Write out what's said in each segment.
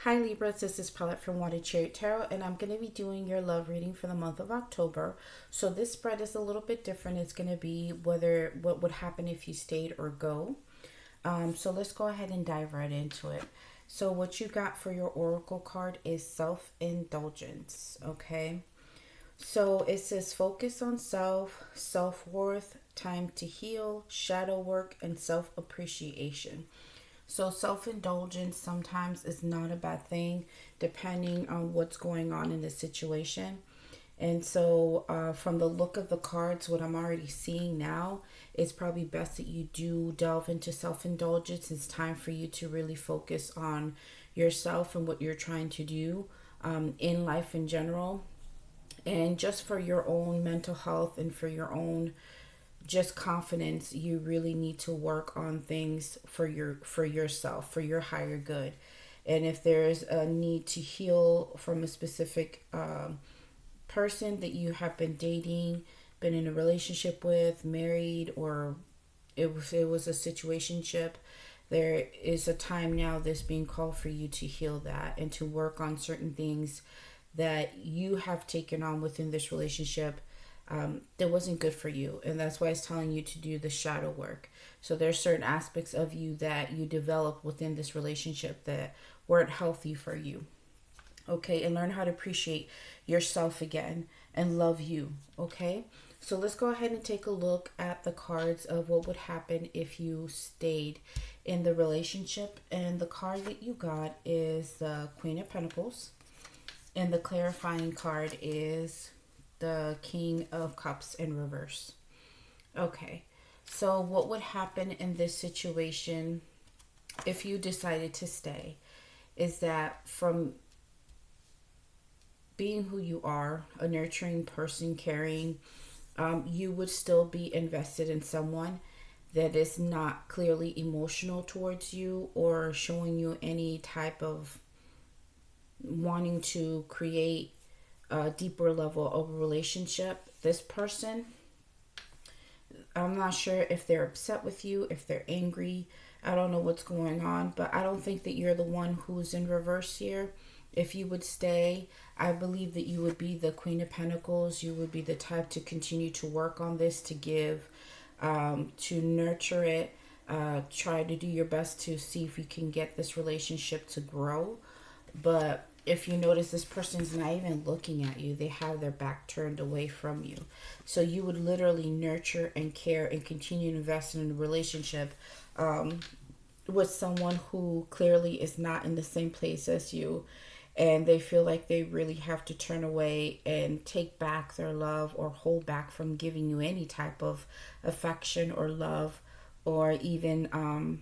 Hi Libras, this is Paulette from Water Chariot Tarot, and I'm going to be doing your love reading for the month of October. So this spread is a little bit different. It's going to be what would happen if you stayed or go. So let's go ahead and dive right into it. So what you got for your oracle card is self-indulgence, okay? So it says focus on self, self-worth, time to heal, shadow work, and self-appreciation. So self-indulgence sometimes is not a bad thing depending on what's going on in the situation. And so from the look of the cards, what I'm already seeing now, it's probably best that you do delve into self-indulgence. It's time for you to really focus on yourself and what you're trying to do in life in general. And just for your own mental health and for your own just confidence, you really need to work on things for yourself, for your higher good. And if there's a need to heal from a specific person that you have been dating, been in a relationship with, married, or it was a situationship, there is a time now that's being called for you to heal that and to work on certain things that you have taken on within this relationship that wasn't good for you. And that's why it's telling you to do the shadow work. So there's certain aspects of you that you develop within this relationship that weren't healthy for you. Okay, and learn how to appreciate yourself again and love you. Okay, so let's go ahead and take a look at the cards of what would happen if you stayed in the relationship. And the card that you got is the Queen of Pentacles, and the clarifying card is the King of Cups in reverse. Okay, so what would happen in this situation if you decided to stay is that from being who you are, a nurturing person, caring, you would still be invested in someone that is not clearly emotional towards you or showing you any type of wanting to create a deeper level of a relationship. This person, I'm not sure if they're upset with you, if they're angry. I don't know what's going on, but I don't think that you're the one who's in reverse here. If you would stay, I believe that you would be the Queen of Pentacles. You would be the type to continue to work on this, to give, to nurture it, try to do your best to see if you can get this relationship to grow. But if you notice, this person's not even looking at you. They have their back turned away from you. So you would literally nurture and care and continue to invest in a relationship with someone who clearly is not in the same place as you. And they feel like they really have to turn away and take back their love or hold back from giving you any type of affection or love, or even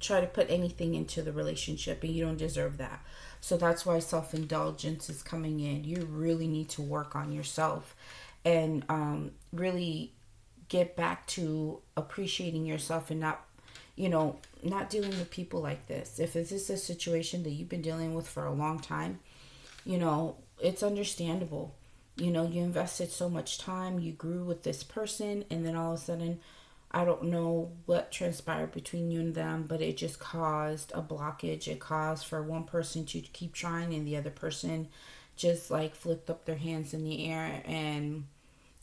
try to put anything into the relationship, and you don't deserve that. So that's why self-indulgence is coming in. You really need to work on yourself and really get back to appreciating yourself and not dealing with people like this. If this is a situation that you've been dealing with for a long time, it's understandable. You invested so much time, you grew with this person, and then all of a sudden, I don't know what transpired between you and them, but it just caused a blockage. It caused for one person to keep trying and the other person just like flipped up their hands in the air and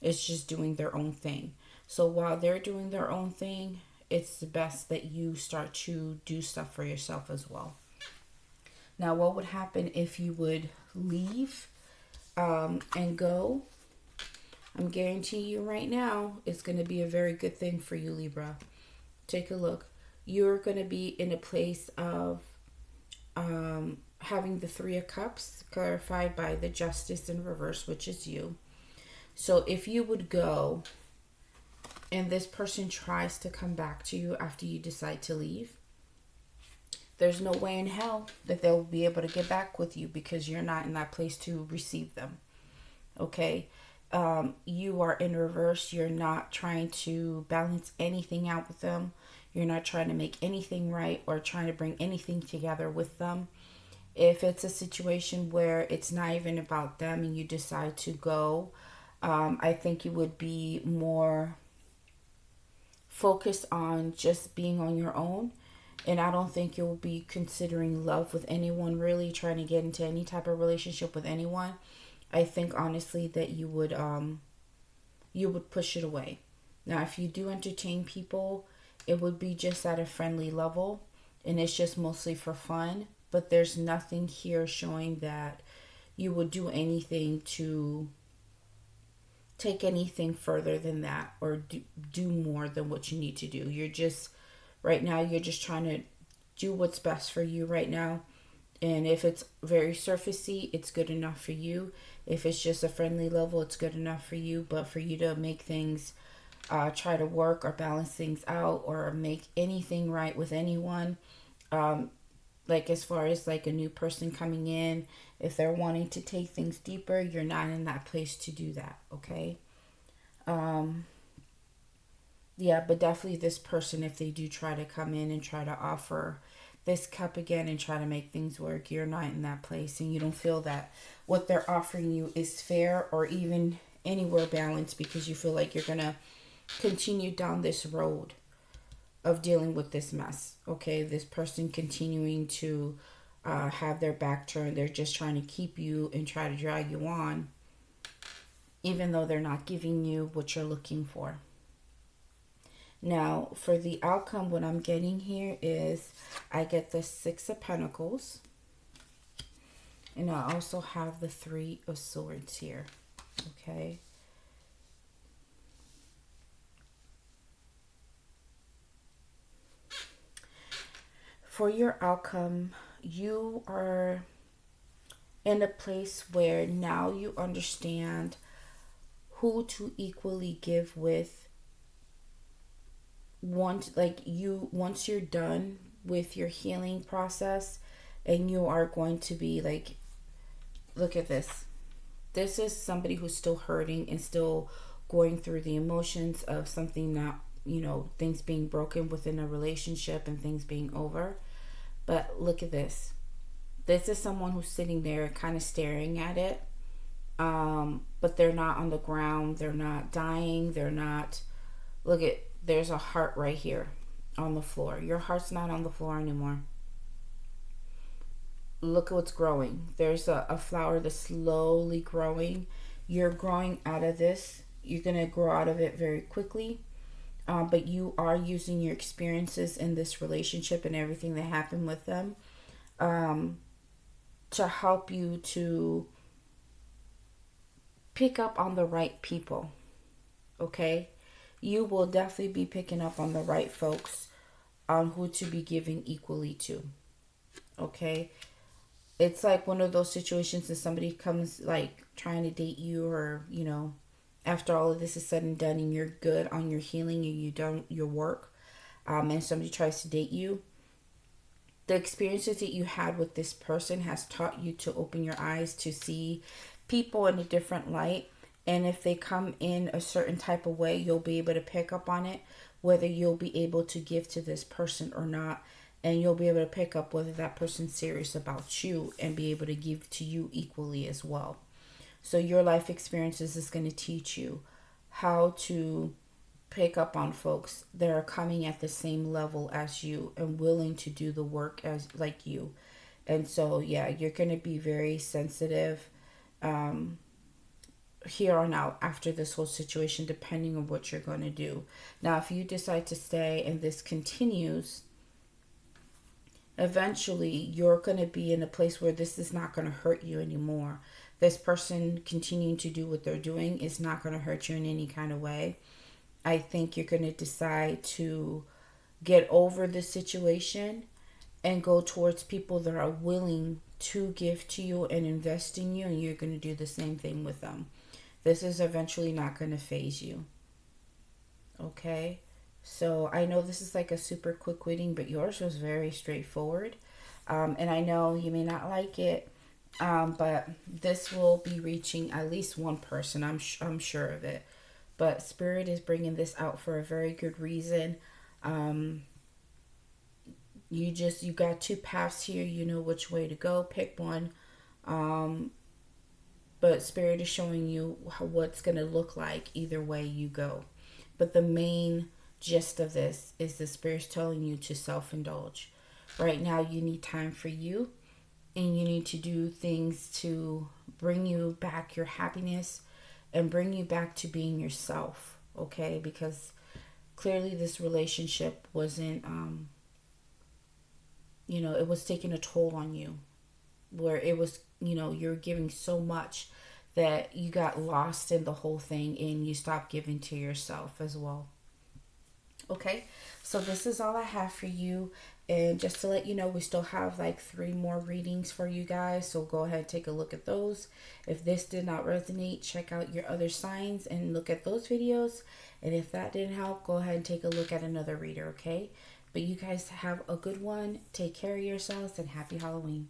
it's just doing their own thing. So while they're doing their own thing, it's the best that you start to do stuff for yourself as well. Now, what would happen if you would leave and go? I'm guaranteeing you right now, it's going to be a very good thing for you, Libra. Take a look. You're going to be in a place of having the Three of Cups clarified by the Justice in reverse, which is you. So if you would go and this person tries to come back to you after you decide to leave, there's no way in hell that they'll be able to get back with you because you're not in that place to receive them. Okay? You are in reverse. You're not trying to balance anything out with them. You're not trying to make anything right or trying to bring anything together with them. If it's a situation where it's not even about them and you decide to go, I think you would be more focused on just being on your own And I don't think you'll be considering love with anyone, really trying to get into any type of relationship with anyone. I think honestly that you would push it away. Now, if you do entertain people, it would be just at a friendly level, and it's just mostly for fun. But there's nothing here showing that you would do anything to take anything further than that, or do more than what you need to do. You're just, right now, you're just trying to do what's best for you right now. And if it's very surfacey, it's good enough for you. If it's just a friendly level, it's good enough for you. But for you to make things, try to work or balance things out or make anything right with anyone, like as far as like a new person coming in, if they're wanting to take things deeper, you're not in that place to do that, okay? Um, yeah, but definitely this person, if they do try to come in and try to offer this cup again and try to make things work, you're not in that place, and you don't feel that what they're offering you is fair or even anywhere balanced, because you feel like you're gonna continue down this road of dealing with this mess. Okay, this person continuing to have their back turned, they're just trying to keep you and try to drag you on, even though they're not giving you what you're looking for. Now, for the outcome, what I'm getting here is I get the Six of Pentacles, and I also have the Three of Swords here. Okay. For your outcome, you are in a place where now you understand who to equally give with. Once you're done with your healing process, and you are going to be like, look at this. This is somebody who's still hurting and still going through the emotions of something not, things being broken within a relationship and things being over. But look at this. This is someone who's sitting there kind of staring at it. But they're not on the ground. They're not dying. They're not. Look at, there's a heart right here on the floor. Your heart's not on the floor anymore. Look at what's growing. There's a flower that's slowly growing. You're growing out of this. You're going to grow out of it very quickly. But you are using your experiences in this relationship and everything that happened with them to help you to pick up on the right people. Okay? You will definitely be picking up on the right folks on who to be giving equally to. Okay? It's like one of those situations that somebody comes like trying to date you, or, after all of this is said and done and you're good on your healing and you done your work, and somebody tries to date you, the experiences that you had with this person has taught you to open your eyes to see people in a different light. And if they come in a certain type of way, you'll be able to pick up on it, whether you'll be able to give to this person or not. And you'll be able to pick up whether that person's serious about you and be able to give to you equally as well. So your life experiences is going to teach you how to pick up on folks that are coming at the same level as you and willing to do the work as like you. And so, yeah, you're going to be very sensitive here on out after this whole situation, depending on what you're going to do. Now, if you decide to stay and this continues, eventually you're going to be in a place where this is not going to hurt you anymore. This person continuing to do what they're doing is not going to hurt you in any kind of way. I think you're going to decide to get over the situation and go towards people that are willing to give to you and invest in you, and you're going to do the same thing with them. This is eventually not going to faze you. Okay? So I know this is like a super quick reading, but yours was very straightforward. And I know you may not like it, but this will be reaching at least one person. I'm sure of it. But Spirit is bringing this out for a very good reason. You got two paths here. You know which way to go. Pick one. But Spirit is showing you what's going to look like either way you go. But the main gist of this is the Spirit's telling you to self-indulge. Right now, you need time for you, and you need to do things to bring you back your happiness and bring you back to being yourself, okay? Because clearly this relationship wasn't, it was taking a toll on you, where it was, you're giving so much that you got lost in the whole thing and you stopped giving to yourself as well. Okay, so this is all I have for you. And just to let you know, we still have like 3 more readings for you guys. So go ahead and take a look at those. If this did not resonate, check out your other signs and look at those videos. And if that didn't help, go ahead and take a look at another reader, okay? But you guys have a good one. Take care of yourselves and happy Halloween.